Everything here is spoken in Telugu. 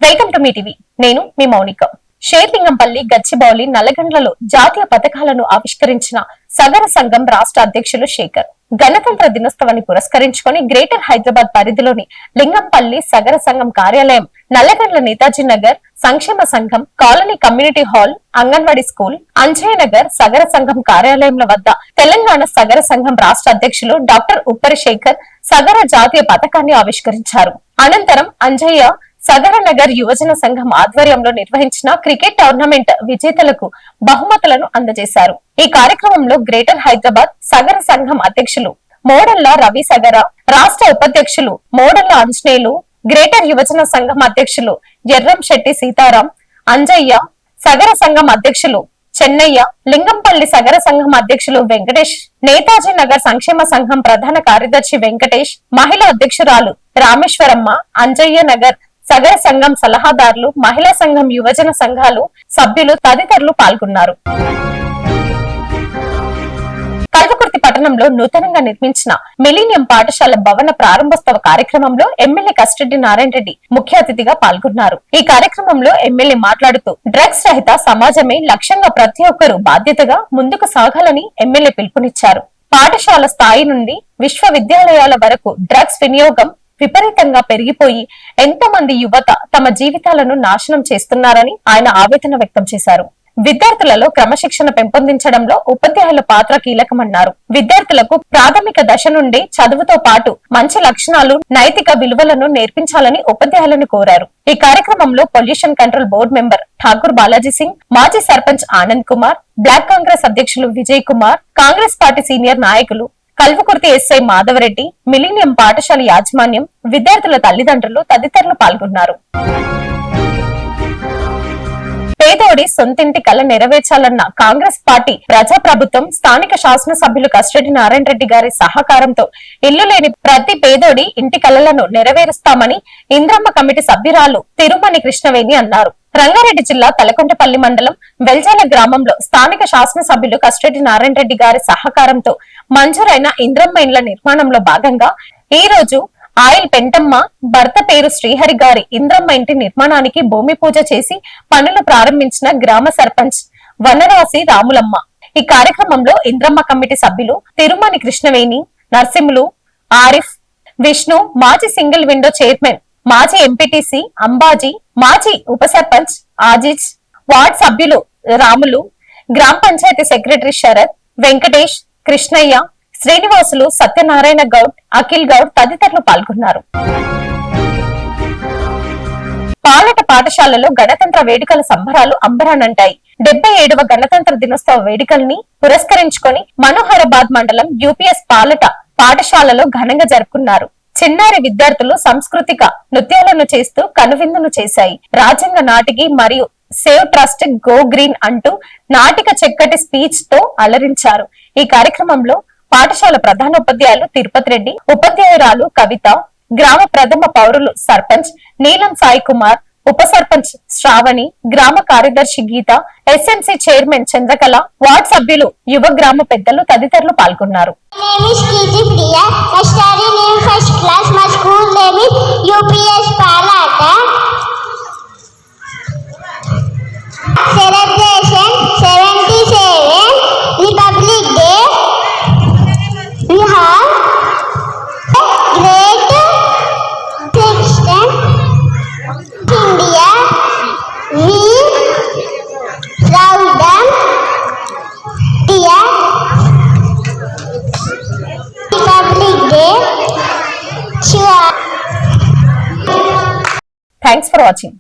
Welcome to me TV. నేను మీ మౌనిక. షేర్లింగంపల్లి, గచ్చిబౌలి, నల్లగండ్లలో జాతీయ పథకాలను ఆవిష్కరించిన సగర సంఘం రాష్ట్ర అధ్యక్షులు శేఖర్ గణతంత్ర దినోత్సవాన్ని పురస్కరించుకొని గ్రేటర్ హైదరాబాద్ పరిధిలోని లింగంపల్లి సగర సంఘం కార్యాలయం, నల్లగండ్ల నేతాజీ నగర్ సంక్షేమ సంఘం colony, community hall, anganwadi school, Anjaiah Nagar Sagara సంఘం కార్యాలయంల వద్ద తెలంగాణ సగర సంఘం రాష్ట్ర అధ్యక్షులు డాక్టర్ ఉప్పరి శేఖర్ సగర జాతీయ పథకాన్ని ఆవిష్కరించారు. అనంతరం అంజయ్య సగర నగర్ యువజన సంఘం ఆధ్వర్యంలో నిర్వహించిన క్రికెట్ టోర్నమెంట్ విజేతలకు బహుమతులను అందజేశారు. ఈ కార్యక్రమంలో గ్రేటర్ హైదరాబాద్ సగర సంఘం అధ్యక్షులు మోడళ్ల రవి సగర, రాష్ట్ర ఉపాధ్యక్షులు మోడళ్ల ఆంజనేయులు, గ్రేటర్ యువజన సంఘం అధ్యక్షులు ఎర్రం శెట్టి సీతారాం, అంజయ్య, సగర సంఘం అధ్యక్షులు చెన్నయ్య, లింగంపల్లి సగర సంఘం అధ్యక్షులు వెంకటేష్, నేతాజీ నగర్ సంక్షేమ సంఘం ప్రధాన కార్యదర్శి వెంకటేష్, మహిళా అధ్యక్షురాలు రామేశ్వరమ్మ, అంజయ్య నగర్ సగర సంఘం సలహాదారులు, మహిళా సంఘం యువజన సంఘాలు సభ్యులు తదితరులు పాల్గొన్నారు. కల్వకుర్తి పట్టణంలో నూతనంగా నిర్మించిన మిలీనియం పాఠశాల భవన ప్రారంభోత్సవ కార్యక్రమంలో ఎమ్మెల్యే కస్టడీ నారాయణ రెడ్డి ముఖ్య అతిథిగా పాల్గొన్నారు. ఈ కార్యక్రమంలో ఎమ్మెల్యే మాట్లాడుతూ డ్రగ్స్ రహిత సమాజమే లక్ష్యంగా ప్రతి ఒక్కరూ బాధ్యతగా ముందుకు సాగాలని ఎమ్మెల్యే పిలుపునిచ్చారు. పాఠశాల స్థాయి నుండి విశ్వవిద్యాలయాల వరకు డ్రగ్స్ వినియోగం విపరీతంగా పెరిగిపోయి ఎంతో మంది యువత తమ జీవితాలను నాశనం చేస్తున్నారని ఆయన ఆవేదన వ్యక్తం చేశారు. విద్యార్థులలో క్రమశిక్షణ పెంపొందించడంలో ఉపాధ్యాయుల పాత్ర కీలకమన్నారు. విద్యార్థులకు ప్రాథమిక దశ నుండి చదువుతో పాటు మంచి లక్షణాలు, నైతిక విలువలను నేర్పించాలని ఉపాధ్యాయులను కోరారు. ఈ కార్యక్రమంలో pollution control board member Thakur Balaji Singh, మాజీ సర్పంచ్ ఆనంద్ కుమార్, బ్లాక్ కాంగ్రెస్ అధ్యక్షులు విజయ్ కుమార్, కాంగ్రెస్ పార్టీ సీనియర్ నాయకులు, కల్వకుర్తి ఎస్ఐ మాధవరెడ్డి, మిలీనియం పాఠశాల యాజమాన్యం, విద్యార్థుల తల్లిదండ్రులు తదితరులు పాల్గొన్నారు. పేదోడి సొంతింటి కల నెరవేర్చాలన్న కాంగ్రెస్ పార్టీ ప్రజాప్రభుత్వం స్థానిక శాసనసభ్యులు కస్టడీ నారాయణ రెడ్డి గారి సహకారంతో ఇల్లు లేని ప్రతి పేదోడి ఇంటి కలలను నెరవేరుస్తామని ఇంద్రమ్మ కమిటీ సభ్యురాలు తిరుమణి కృష్ణవేణి అన్నారు. రంగారెడ్డి జిల్లా తలకొంటపల్లి మండలం వెల్జాల గ్రామంలో స్థానిక శాసనసభ్యులు కస్టడీ నారాయణ రెడ్డి గారి సహకారంతో మంజూరైన ఇంద్రమ్మ ఇండ్ల నిర్మాణంలో భాగంగా ఈ రోజు ఆయిల్ పెంటమ్మ భర్త పేరు శ్రీహరి గారి ఇంద్రమ్మ ఇంటి నిర్మాణానికి భూమి పూజ చేసి పనులు ప్రారంభించిన గ్రామ సర్పంచ్ వనరాసి రాములమ్మ. ఈ కార్యక్రమంలో ఇంద్రమ్మ కమిటీ సభ్యులు తిరుమణి కృష్ణవేణి, నర్సింహులు, ఆరిఫ్, విష్ణు, మాజీ సింగిల్ విండో చైర్మన్, మాజీ ఎంపీటీసీ అంబాజీ, మాజీ ఉప సర్పంచ్ ఆజిజ్, వార్డ్ సభ్యులు రాములు, గ్రామ పంచాయతీ సెక్రటరీ శరత్, వెంకటేష్, కృష్ణయ్య, శ్రీనివాసులు, సత్యనారాయణ గౌడ్, అఖిల్ గౌడ్ తదితరులు పాల్గొన్నారు. పాలట పాఠశాలలో గణతంత్ర వేడుకల సంబరాలు అంబరానంటాయి. 77వ గణతంత్ర దినోత్సవ వేడుకల్ని పురస్కరించుకొని మనోహరాబాద్ మండలం యూపీఎస్ పాలట పాఠశాలలో ఘనంగా జరుపుకున్నారు. చిన్నారి విద్యార్థులు సాంస్కృతిక నృత్యాలను చేస్తూ కనువిందును చేశాయి. రాజ్యాంగ నాటికి మరియు సేవ్ ట్రస్ట్ గో గ్రీన్ అంటూ నాటిక చక్కటి స్పీచ్ తో అలరించారు. ఈ కార్యక్రమంలో పాఠశాల ప్రధానోపాధ్యాయులు తిరుపతి రెడ్డి, ఉపాధ్యాయురాలు కవిత, గ్రామ ప్రథమ పౌరులు సర్పంచ్ నీలం సాయి కుమార్, ఉప సర్పంచ్ శ్రావణి, గ్రామ కార్యదర్శి గీత, ఎస్ఎంసీ చైర్మన్ చంద్రకళ, వార్డ్ సభ్యులు, యువ గ్రామ పెద్దలు తదితరులు పాల్గొన్నారు. Thanks for watching.